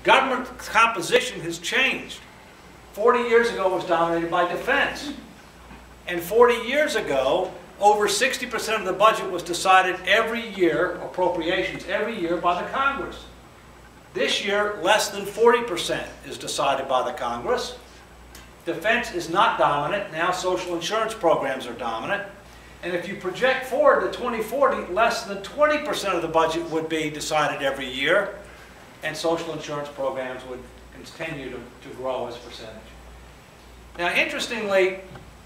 Government composition has changed. 40 years ago it was dominated by defense. And 40 years ago, over 60% of the budget was decided every year, appropriations every year, by the Congress. This year, less than 40% is decided by the Congress. Defense is not dominant. Now social insurance programs are dominant. And if you project forward to 2040, less than 20% of the budget would be decided every year, and social insurance programs would continue to grow as a percentage. Now, interestingly,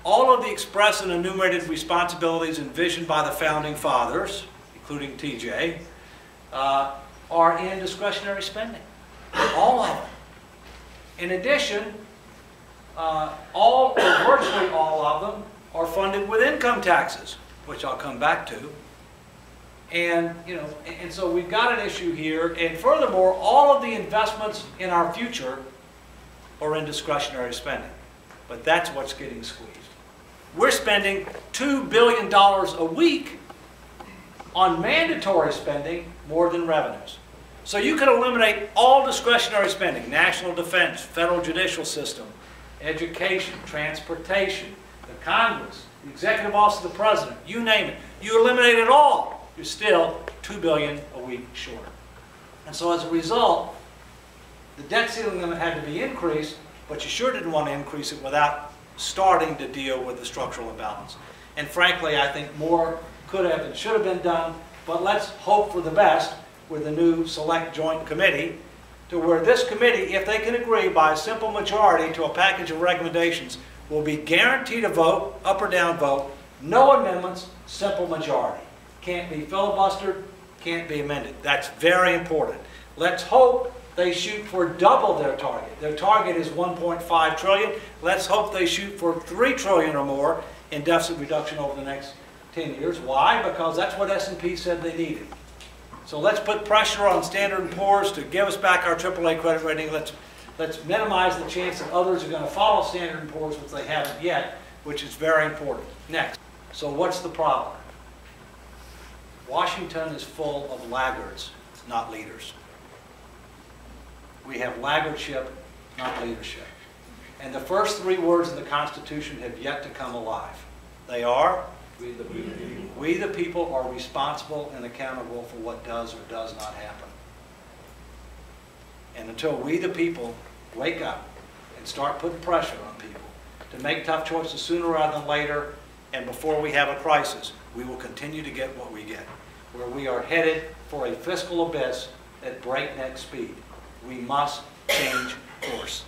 all of the express and enumerated responsibilities envisioned by the Founding Fathers, including TJ, are in discretionary spending. All of them. In addition, all or virtually all of them are funded with income taxes, which I'll come back to. And, and so we've got an issue here. And furthermore, all of the investments in our future are in discretionary spending. But that's what's getting squeezed. We're spending $2 billion a week on mandatory spending more than revenues. So you can eliminate all discretionary spending: national defense, federal judicial system, education, transportation, the Congress, the executive office of the president, you name it. You eliminate it all, you're still $2 billion a week short. And so as a result, the debt ceiling limit had to be increased, but you sure didn't want to increase it without starting to deal with the structural imbalance. And frankly, I think more could have and should have been done, but let's hope for the best with the new Select Joint Committee, to where this committee, if they can agree by a simple majority to a package of recommendations, will be guaranteed a vote, up or down vote, no amendments, simple majority. Can't be filibustered, can't be amended. That's very important. Let's hope they shoot for double their target. Their target is $1.5 trillion. Let's hope they shoot for $3 trillion or more in deficit reduction over the next 10 years. Why? Because that's what S&P said they needed. So let's put pressure on Standard & Poor's to give us back our AAA credit rating. Let's minimize the chance that others are going to follow Standard & Poor's, which they haven't yet, which is very important. Next. So what's the problem? Washington is full of laggards, not leaders. We have laggardship, not leadership. And the first three words in the Constitution have yet to come alive. They are, we the people are responsible and accountable for what does or does not happen. And until we the people wake up and start putting pressure on people to make tough choices sooner rather than later and before we have a crisis, we will continue to get what we get, where we are headed for a fiscal abyss at breakneck speed. We must change course.